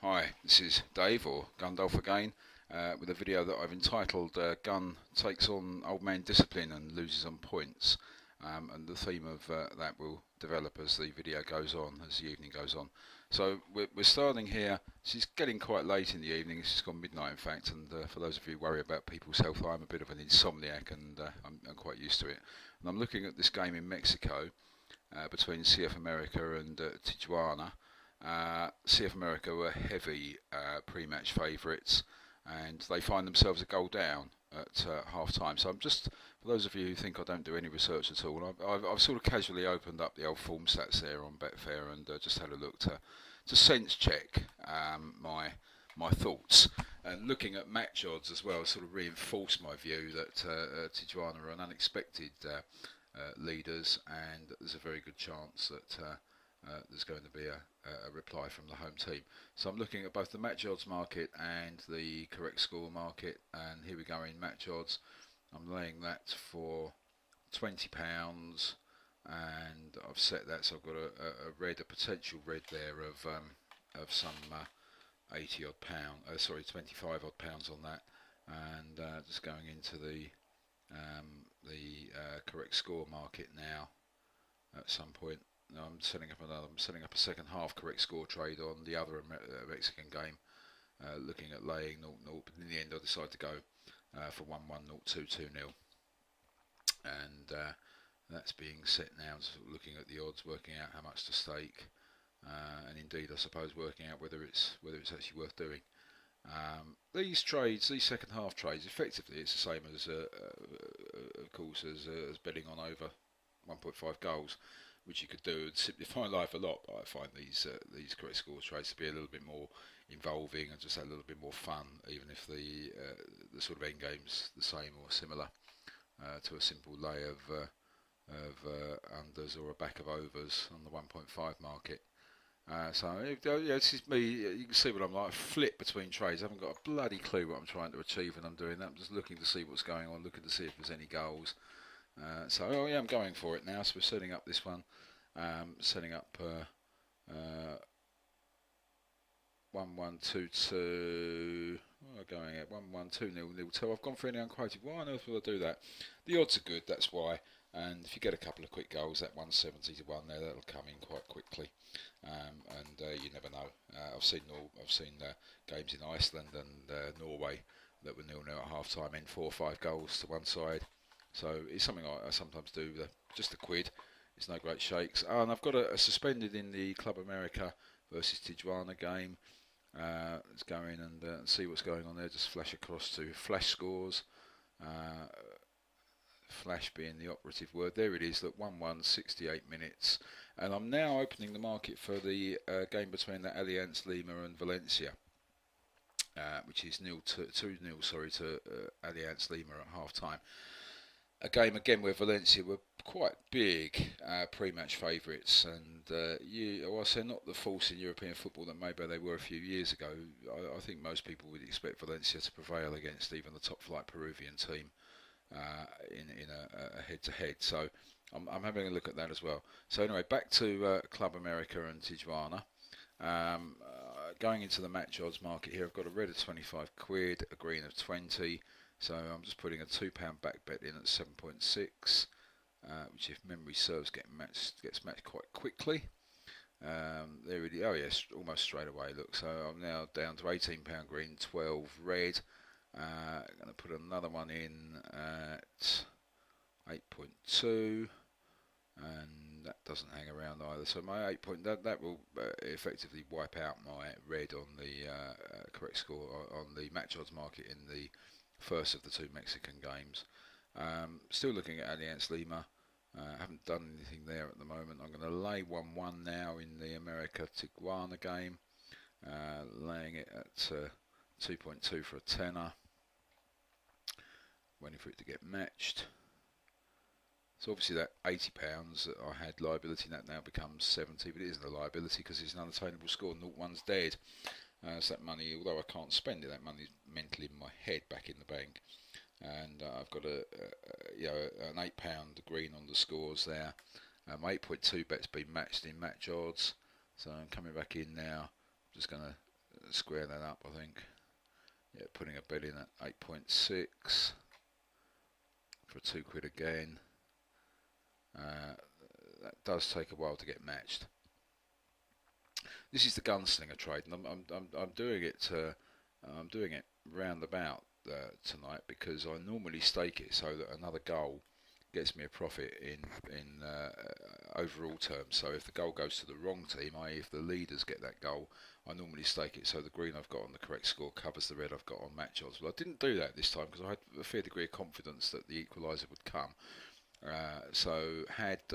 Hi, this is Dave or Gundolf again with a video that I've entitled Gun Takes on Old Man Discipline and Loses on Points. And the theme of that will develop as the video goes on, as the evening goes on. So we're starting here. It's getting quite late in the evening. It's just gone midnight, in fact. And for those of you who worry about people's health, I'm a bit of an insomniac, and I'm quite used to it. And I'm looking at this game in Mexico between CF America and Tijuana. CF America were heavy pre-match favourites, and they find themselves a goal down at half time. So I'm just, for those of you who think I don't do any research at all, I've sort of casually opened up the old form stats there on Betfair and just had a look to sense check my thoughts. And looking at match odds as well sort of reinforced my view that Tijuana are an unexpected leaders, and there's a very good chance that there's going to be a reply from the home team. So I'm looking at both the match odds market and the correct score market, and here we go in match odds. I'm laying that for £20, and I've set that so I've got a potential red there of some 80 odd pound, 25 odd pounds on that, and just going into the correct score market now at some point. I'm setting up a second half correct score trade on the other Mexican game, looking at laying 0-0, but in the end I decided to go for 1-1, 0-2, 2-0, and that's being set now. So looking at the odds, working out how much to stake, and indeed I suppose working out whether it's actually worth doing. These trades, these second half trades, effectively it's the same as, of course, as betting on over 1.5 goals, which you could do and simplify life a lot. But I find these correct score trades to be a little bit more involving and just a little bit more fun, even if the sort of end game's the same or similar to a simple lay of unders or a back of overs on the 1.5 market. This is me. You can see what I'm like. Flip between trades. I haven't got a bloody clue what I'm trying to achieve when I'm doing that. I'm just looking to see what's going on, looking to see if there's any goals. I'm going for it now. So we're setting up this one. Setting up 1-1-2-2. Going at 1-1-2-0-0-2. I've gone for any unquoted. Why on earth would I do that? The odds are good. That's why. And if you get a couple of quick goals, that 170 to 1 there, that'll come in quite quickly. You never know. I've seen games in Iceland and Norway that were 0-0 at half time and 4 or 5 goals to one side. So it's something I sometimes do. Just a quid. It's no great shakes. Oh, and I've got a suspended in the Club America versus Tijuana game. Let's go in and see what's going on there. Just flash across to flash scores. Flash being the operative word. There it is. Look, 1-1, 68 minutes. And I'm now opening the market for the game between the Alianza Lima and Valencia, which is 2-0 to Alianza Lima at half time. A game again where Valencia were quite big pre-match favourites, and whilst they're not the force in European football that maybe they were a few years ago, I think most people would expect Valencia to prevail against even the top flight Peruvian team in a head-to-head. So I'm having a look at that as well. So anyway, back to Club America and Tijuana. Going into the match odds market here, I've got a red of 25 quid, a green of 20. So I'm just putting a £2 back bet in at 7.6, which, if memory serves, gets matched quite quickly. There it is. Oh yes, almost straight away. Look, so I'm now down to £18 green, 12 red. I'm going to put another one in at 8.2, and that doesn't hang around either. So my 8 point that will effectively wipe out my red on the correct score on the match odds market in the first of the two Mexican games. Still looking at Alianza Lima. Haven't done anything there at the moment. I'm going to lay 1-1 now in the America Tijuana game, laying it at 2.2 for a tenner, waiting for it to get matched. So obviously that £80 that I had liability, that now becomes 70, but it isn't a liability because it's an unattainable score. 0-1's dead. So that money, although I can't spend it, that money's mentally in my head back in the bank. And I've got an £8 green on the scores there. My 8.2 bet's been matched in match odds, so I'm coming back in now. I'm just going to square that up, I think. Yeah, putting a bet in at 8.6 for £2 again. That does take a while to get matched. This is the gunslinger trade, and I'm doing it. I'm doing it roundabout tonight because I normally stake it so that another goal gets me a profit in overall terms. So if the goal goes to the wrong team, i.e. if the leaders get that goal, I normally stake it so the green I've got on the correct score covers the red I've got on match odds. But I didn't do that this time because I had a fair degree of confidence that the equaliser would come. So had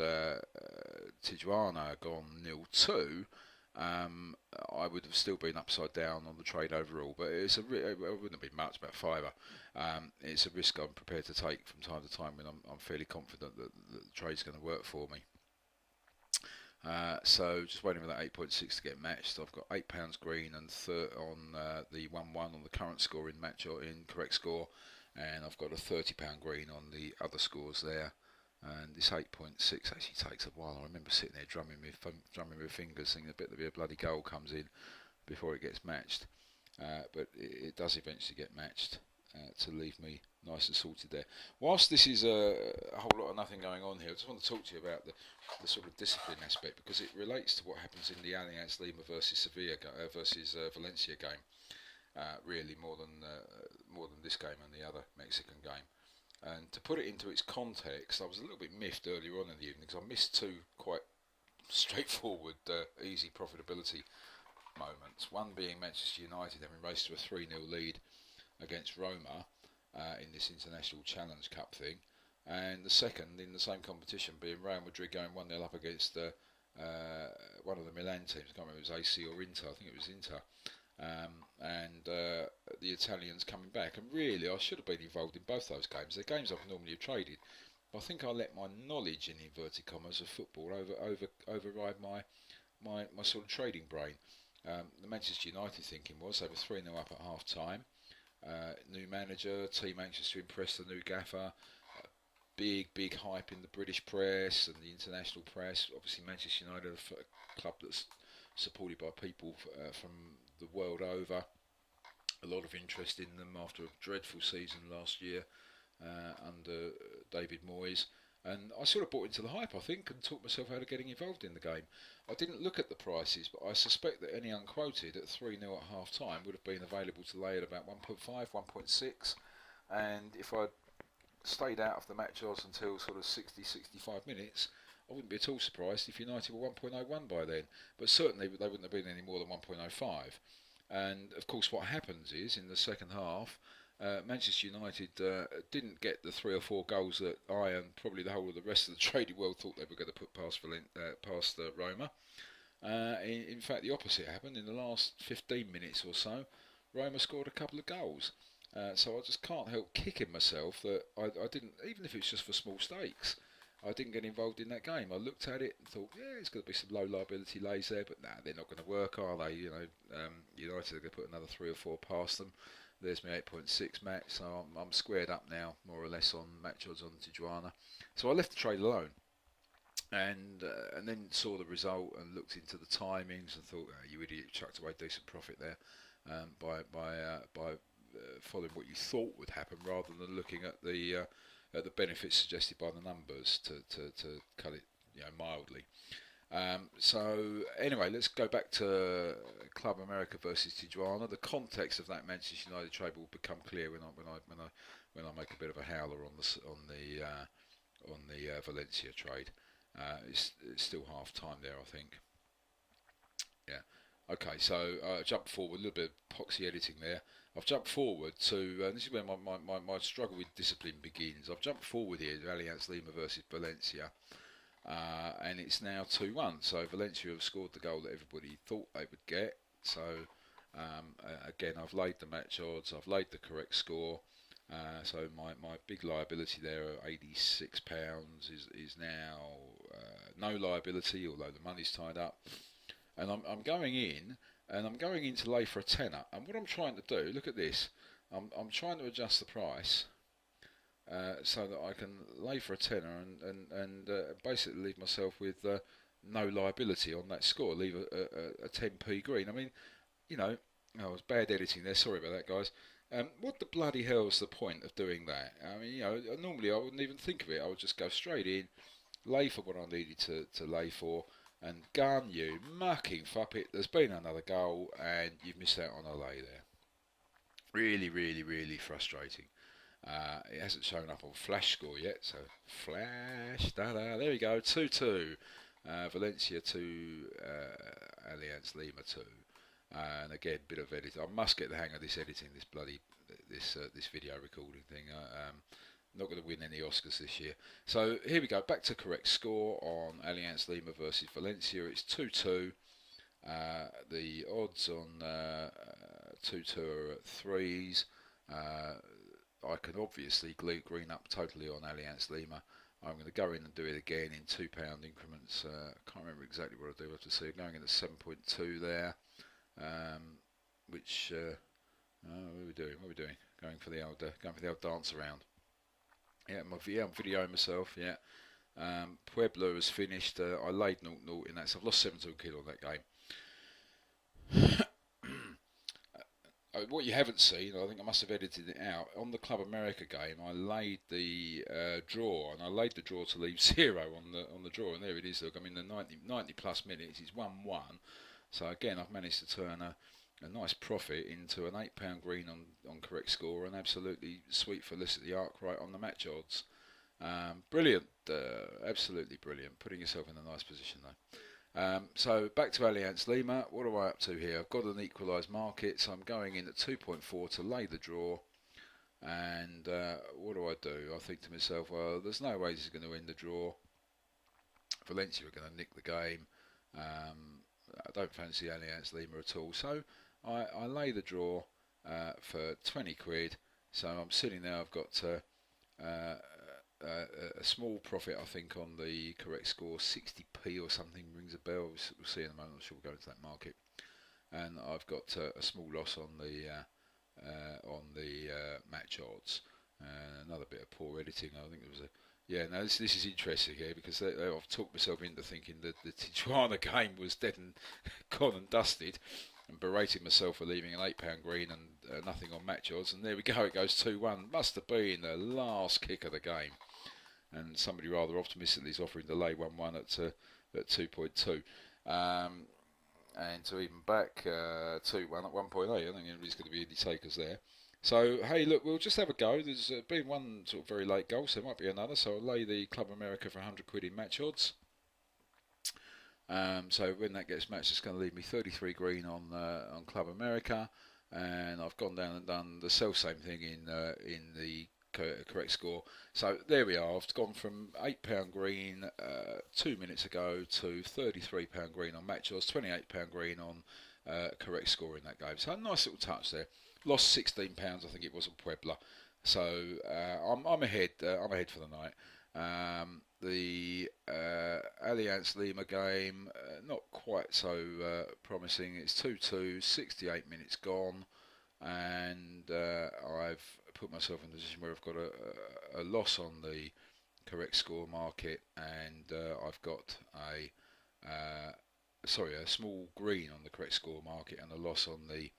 Tijuana gone 0-2, I would have still been upside down on the trade overall, but it wouldn't have been much, about fiver. It's a risk I'm prepared to take from time to time when I'm fairly confident that the trade's going to work for me. So just waiting for that 8.6 to get matched. I've got £8 green and on the 1-1 on the current score in match or in correct score, and I've got a £30 green on the other scores there. And this 8.6 actually takes a while. I remember sitting there drumming with fingers, thinking I bet there'll be a bloody goal comes in before it gets matched. But it does eventually get matched to leave me nice and sorted there. Whilst this is a whole lot of nothing going on here, I just want to talk to you about the sort of discipline aspect, because it relates to what happens in the Allianz Lima versus Sevilla versus Valencia game. Really more than this game and the other Mexican game. And to put it into its context, I was a little bit miffed earlier on in the evening because I missed two quite straightforward, easy profitability moments. One being Manchester United having raced to a 3-0 lead against Roma in this International Challenge Cup thing, and the second in the same competition being Real Madrid going 1-0 up against one of the Milan teams. I can't remember if it was AC or Inter. I think it was Inter. And the Italians coming back, and really I should have been involved in both those games. They're games I've normally traded, but I think I let my knowledge in inverted commas of football override my sort of trading brain. The Manchester United thinking was they were 3-0 up at half time, new manager, team anxious to impress the new gaffer, big hype in the British press and the international press. Obviously Manchester United are a club that's supported by people from the world over. A lot of interest in them after a dreadful season last year under David Moyes, and I sort of bought into the hype, I think, and taught myself out of getting involved in the game. I didn't look at the prices, but I suspect that any unquoted at 3-0 at half time would have been available to lay at about 1.5, 1.6, and if I'd stayed out of the match odds until sort of 60-65 minutes, I wouldn't be at all surprised if United were 1.01 by then, but certainly they wouldn't have been any more than 1.05. And of course what happens is, in the second half, Manchester United didn't get the 3 or 4 goals that I and probably the whole of the rest of the trading world thought they were going to put past Roma. In fact, the opposite happened. In the last 15 minutes or so, Roma scored a couple of goals. So I just can't help kicking myself that I didn't, even if it's just for small stakes, I didn't get involved in that game. I looked at it and thought, yeah, it's going to be some low liability lays there, but nah, they're not going to work, are they? You know, United are going to put another 3 or 4 past them. There's my 8.6 match, so I'm squared up now, more or less, on match odds on Tijuana. So I left the trade alone, and then saw the result and looked into the timings and thought, oh, you idiot, chucked away decent profit there by following what you thought would happen rather than looking at the benefits suggested by the numbers to cut it, mildly. So anyway, let's go back to Club America versus Tijuana. The context of that Manchester United trade will become clear when I make a bit of a howler on the Valencia trade. It's still half time there, I think. Yeah. Okay, so jump forward, a little bit of poxy editing there. I've jumped forward to, this is where my struggle with discipline begins. I've jumped forward here to Allianz Lima versus Valencia, and it's now 2-1. So Valencia have scored the goal that everybody thought they would get. So again, I've laid the match odds, I've laid the correct score. So my big liability there of £86 is now no liability, although the money's tied up. And I'm going in, and I'm going in to lay for a tenner. And what I'm trying to do, look at this, I'm trying to adjust the price so that I can lay for a tenner and basically leave myself with no liability on that score, leave a 10p green. I mean, Oh, it was bad editing there. Sorry about that, guys. What the bloody hell's the point of doing that? I mean, normally I wouldn't even think of it. I would just go straight in, lay for what I needed to lay for, and gun you mucking fuck it. There's been another goal, and you've missed out on a lay there. Really, really, really frustrating. It hasn't shown up on Flash score yet, so Flash, da-da, there we go, 2-2. Valencia 2, Alliance Lima 2. And again, bit of editing. I must get the hang of this editing, this video recording thing. Not going to win any Oscars this year. So here we go, back to correct score on Alliance Lima versus Valencia. It's 2-2. The odds on 2-2 are at 3s. I can obviously green up totally on Alliance Lima. I'm going to go in and do it again in £2 increments. Can't remember exactly what I do. I have to see. I'm going in at 7.2 there, which what are we doing? What are we doing? Going for the old dance around. Yeah, I'm videoing myself. Yeah. Puebla has finished. I laid 0-0 in that, so I've lost 7-2 kid on that game. What you haven't seen, I think I must have edited it out, on the Club America game I laid the draw, and I laid the draw to leave 0 on the draw, and there it is. Look, I'm in the 90 plus minutes, it's 1-1, so again I've managed to turn a nice profit into an £8 green on correct score, and absolutely sweet Felicity Arkwright on the match odds. Brilliant, absolutely brilliant, putting yourself in a nice position though. So back to Alliance Lima. What am I up to here? I've got an equalised market, so I'm going in at 2.4 to lay the draw. And what do? I think to myself, well, there's no way this is going to win the draw. Valencia are going to nick the game. I don't fancy Alliance Lima at all, so I lay the draw for 20 quid. So I'm sitting there. I've got a small profit, I think, on the correct score, 60p or something, rings a bell. We'll see in a moment. I'm sure we'll go into that market. And I've got a small loss on the match odds. Another bit of poor editing. I think there was a this is interesting here because I've talked myself into thinking that the Tijuana game was dead and gone and dusted, and berating myself for leaving an £8 green and nothing on match odds. And there we go. It goes 2-1. Must have been the last kick of the game. And somebody rather optimistically is offering to lay 1-1 at 2.2. And to even back 2-1 at 1.8, I don't think anybody's going to be any takers there. So, hey, look, we'll just have a go. There's been one sort of very late goal, so there might be another. So I'll lay the Club America for 100 quid in match odds. So when that gets matched, it's going to leave me 33 green on Club America. And I've gone down and done the self-same thing in the correct score. So there we are. I've gone from £8 green 2 minutes ago to £33 green on match odds, £28 green on correct score in that game. So a nice little touch there. Lost £16, I think it was, on Puebla. So I'm ahead. I'm ahead for the night. The Alliance Lima game, not quite so promising. It's 2-2, 68 minutes gone, and I've put myself in a position where I've got a loss on the correct score market, and I've got a small green on the correct score market and a loss on the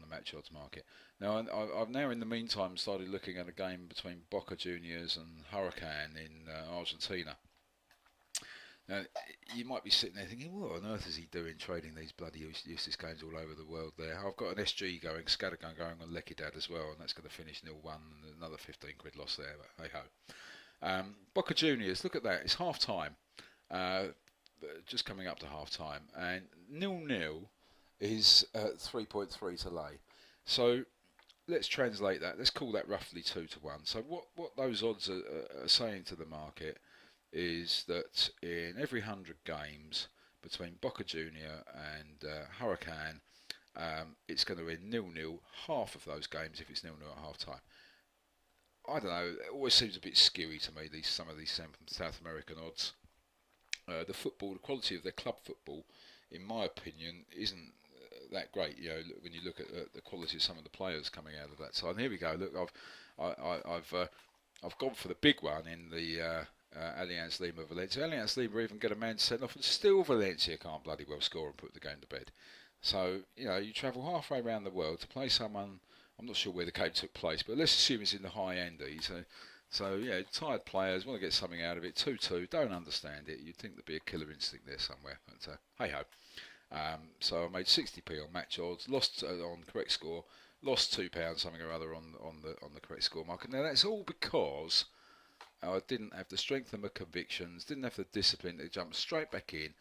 match odds market. Now I've now in the meantime started looking at a game between Boca Juniors and Huracán in Argentina. Now you might be sitting there thinking, what on earth is he doing trading these bloody useless games all over the world there? I've got an SG going, Scattergun going on Lecidad as well, and that's going to finish 0-1 and another 15 quid loss there, but hey ho. Boca Juniors, look at that, it's half time, just coming up to half time, and 0-0 is 3.3 to lay. So let's translate that. Let's call that roughly 2-1. So what those odds are saying to the market is that in every 100 games between Boca Junior and Huracán, it's going to end 0-0 half of those games if it's 0-0 at half time. I don't know. It always seems a bit scary to me. Some of these South American odds. The quality of their club football, in my opinion, isn't that great. When you look at the quality of some of the players coming out of that side. And here we go. Look, I've gone for the big one in the Alliance Lima Valencia. Alliance Lima even get a man sent off, and still Valencia can't bloody well score and put the game to bed. So, you know, you travel halfway around the world to play someone. I'm not sure where the game took place, but let's assume it's in the high Andes. So yeah, tired players want to get something out of it. 2-2, don't understand it. You'd think there'd be a killer instinct there somewhere, but hey ho. So I made 60p on match odds, lost on correct score, lost £2 something or other on the correct score market. Now that's all because I didn't have the strength of my convictions, didn't have the discipline to jump straight back in.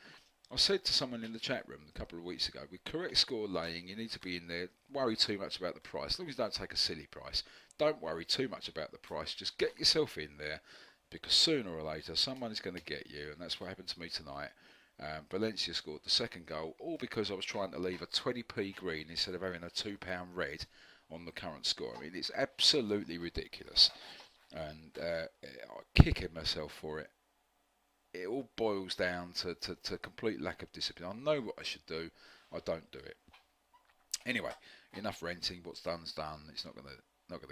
I said to someone in the chat room a couple of weeks ago, with correct score laying, you need to be in there. Worry too much about the price. As long as you don't take a silly price, don't worry too much about the price. Just get yourself in there, because sooner or later someone is going to get you, and that's what happened to me tonight. Valencia scored the second goal, all because I was trying to leave a 20p green instead of having a £2 red on the current score. I mean, it's absolutely ridiculous, and I'm kicking myself for it. It all boils down to complete lack of discipline. I know what I should do, I don't do it. Anyway, enough renting. What's done's done. It's not gonna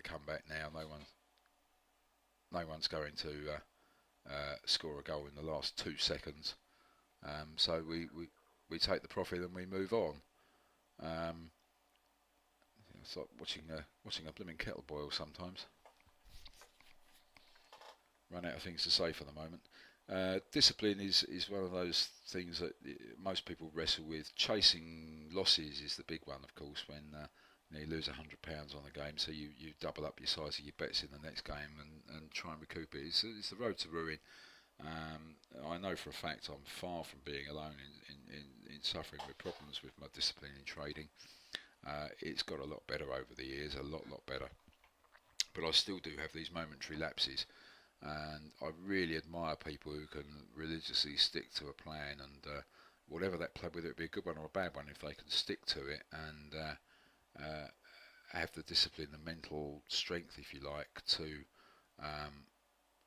come back now. No one's going to score a goal in the last 2 seconds. So we take the profit and we move on. It's like watching a blooming kettle boil sometimes. Run out of things to say for the moment. Discipline is one of those things that most people wrestle with. Chasing losses is the big one, of course, when you lose £100 on a game, so you double up your size of your bets in the next game and try and recoup it. It's the road to ruin. I know for a fact I'm far from being alone in suffering with problems with my discipline in trading. It's got a lot better over the years, a lot better. But I still do have these momentary lapses. And I really admire people who can religiously stick to a plan, and whatever that plan, whether it be a good one or a bad one, if they can stick to it and have the discipline, the mental strength, if you like, to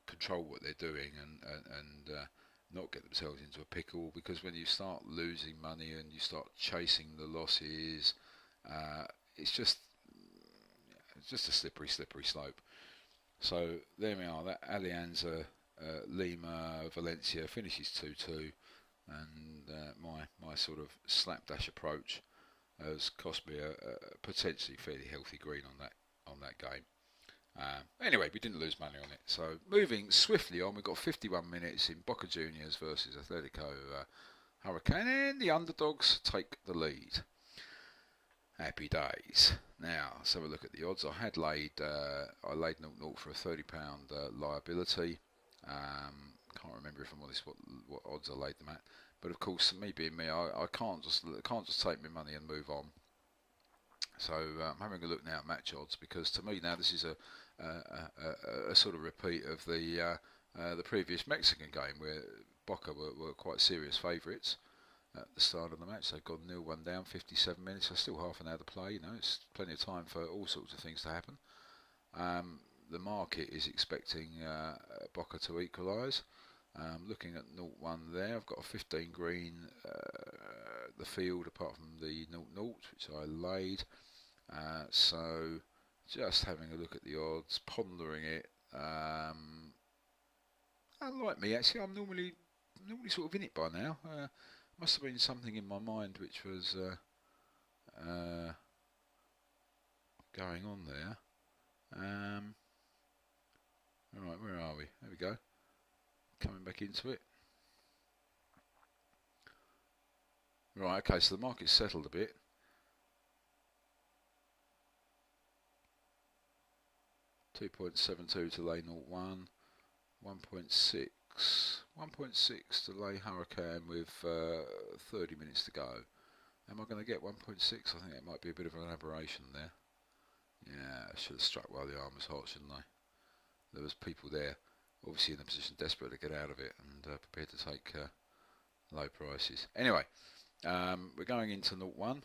control what they're doing and not get themselves into a pickle. Because when you start losing money and you start chasing the losses, it's just a slippery slope. So there we are. That Alianza Lima Valencia finishes 2-2, and my sort of slapdash approach has cost me a potentially fairly healthy green on that game. Anyway, we didn't lose money on it. So moving swiftly on, we've got 51 minutes in Boca Juniors versus Atletico Hurricane, and the underdogs take the lead. Happy days. Now, let's have a look at the odds. I laid 0-0 for a £30 liability. Can't remember, if I'm honest, what odds I laid them at. But of course, me being me, I can't just take my money and move on. So I'm having a look now at match odds, because to me now this is a sort of repeat of the previous Mexican game where Boca were quite serious favourites at the start of the match. They've gone 0-1 down, 57 minutes, so still half an hour to play. You know, it's plenty of time for all sorts of things to happen. The market is expecting Boca to equalise. Looking at 0-1 there, I've got a 15 green the field apart from the 0-0, which I laid. So just having a look at the odds, pondering it. Unlike me, actually, I'm normally sort of in it by now. Must have been something in my mind which was going on there. Right, where are we? There we go. Coming back into it. Right, okay, so the market's settled a bit. $2.72 to lay 0-1, 1.6 to lay Hurricane with 30 minutes to go. Am I going to get 1.6? I think it might be a bit of an aberration there. Yeah, I should have struck while the iron was hot, shouldn't I? There was people there, obviously in a position desperate to get out of it and prepared to take low prices. Anyway, we're going into 0-1,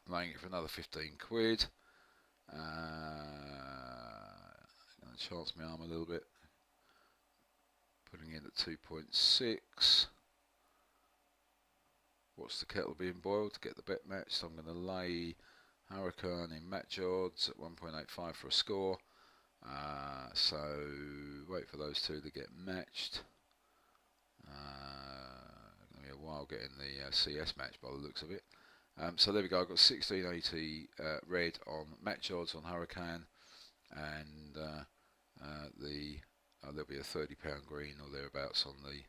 laying it for another 15 quid. Going to chance my arm a little bit, putting in at 2.6. What's the kettle being boiled to get the bet matched? So I'm going to lay Hurricane in match odds at 1.85 for a score. So wait for those two to get matched. Going to be a while getting the CS match by the looks of it. So there we go. I've got 1680 red on match odds on Hurricane, and there'll be a £30 green or thereabouts on the.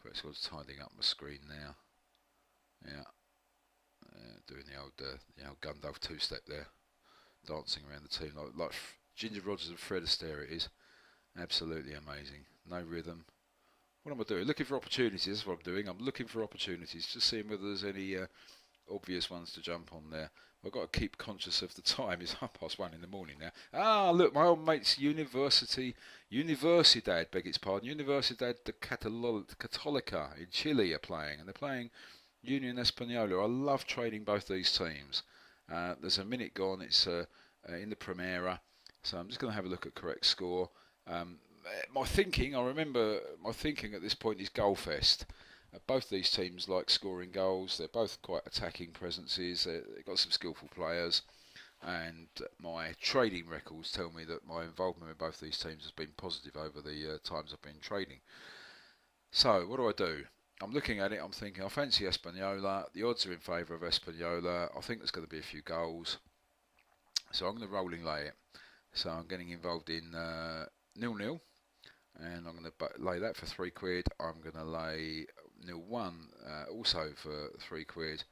Correct, I was tidying up my screen now. Yeah, doing the old Gundulph two-step there, dancing around the team like Ginger Rogers and Fred Astaire. It is absolutely amazing. No rhythm. What am I doing? Looking for opportunities. That's what I'm doing. I'm looking for opportunities, just seeing whether there's any obvious ones to jump on there. I've got to keep conscious of the time. It's 1:30 in the morning now. Ah, look, my old mate's Universidad, beg its pardon, Universidad de Católica in Chile are playing, and they're playing Union Española. I love trading both these teams. There's a minute gone. It's in the Primera, so I'm just going to have a look at correct score. My thinking at this point is goal fest. Both these teams like scoring goals. They're both quite attacking presences. They've got some skillful players, and my trading records tell me that my involvement with both these teams has been positive over the times I've been trading. So what do? I'm looking at it, I'm thinking I fancy Española. The odds are in favour of Española. I think there's going to be a few goals, so I'm going to rolling lay it. So I'm getting involved in 0-0, and I'm going to lay that for £3. I'm going to lay 0-1 also for £3,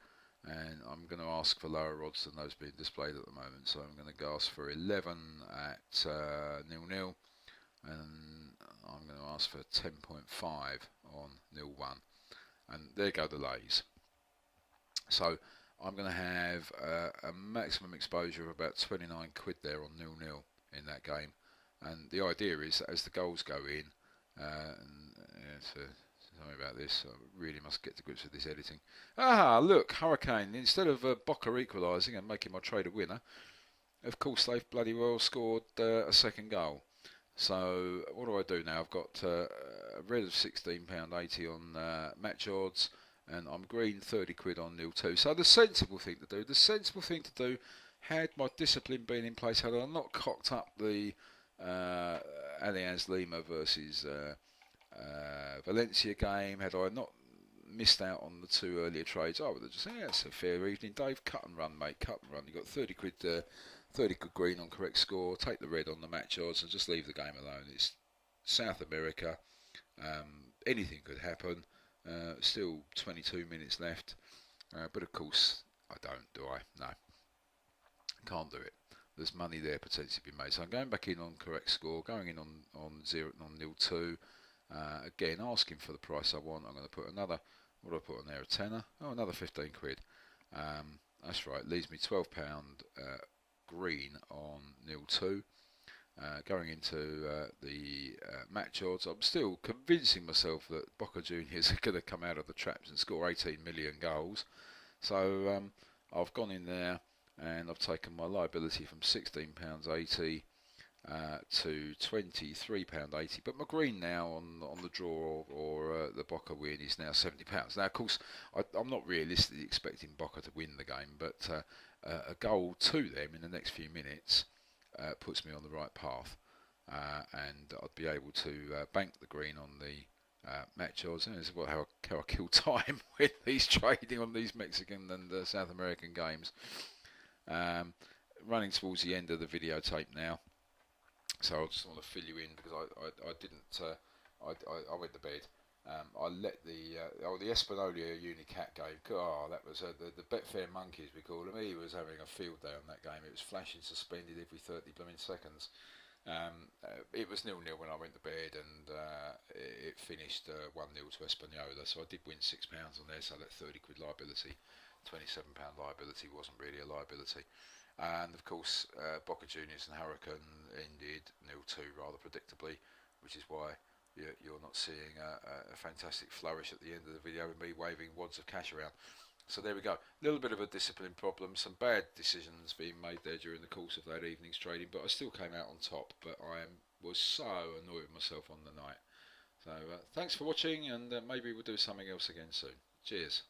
and I'm going to ask for lower odds than those being displayed at the moment. So I'm going to go ask for 11 at 0-0, and I'm going to ask for 10.5 on 0-1, and there go the lays. So I'm going to have a maximum exposure of about £29 there on 0-0 in that game, and the idea is that as the goals go in, sorry about this, I really must get to grips with this editing. Ah, look, Hurricane, instead of Boca equalising and making my trade a winner, of course they've bloody well scored a second goal. So what do now? I've got a red of £16.80 on match odds, and I'm green £30 on 0-2. So the sensible thing to do, had my discipline been in place, had I not cocked up the Alianza Lima versus Valencia game, had I not missed out on the two earlier trades, I would have just said, yeah, it's a fair evening, Dave. Cut and run, mate. Cut and run. You've got £30 green on correct score. Take the red on the match odds and just leave the game alone. It's South America. Anything could happen. Still 22 minutes left. But of course, I don't, do I? No. Can't do it. There's money there potentially to be made. So I'm going back in on correct score, going in on 0-2. Again, asking for the price I want. I'm going to put another, what do I put on there, a tenner? Oh, another £15. That's right, leaves me £12 green on 0-2. Going into the match odds, I'm still convincing myself that Boca Juniors are going to come out of the traps and score 18 million goals. So I've gone in there and I've taken my liability from £16.80 to £23.80, but my green now on the draw or the Boca win is now £70. Now, of course, I'm not realistically expecting Boca to win the game, but a goal to them in the next few minutes puts me on the right path, and I'd be able to bank the green on the match odds. And this is how I kill time with these trading on these Mexican and South American games. Running towards the end of the videotape now. So I just want to fill you in because I didn't. I went to bed. I let the Española Unicat game. Oh, that was the Betfair Monkeys, we call them. He was having a field day on that game. It was flashing suspended every 30 blooming seconds. It was 0-0 when I went to bed, and it finished 1-0 to Española. So I did win £6 on there. So that £30 liability, £27 liability wasn't really a liability. And of course, Boca Juniors and Hurricane ended 0-2 rather predictably, which is why you're not seeing a fantastic flourish at the end of the video with me waving wads of cash around. So there we go. A little bit of a discipline problem, some bad decisions being made there during the course of that evening's trading, but I still came out on top. But I was so annoyed with myself on the night. So thanks for watching, and maybe we'll do something else again soon. Cheers.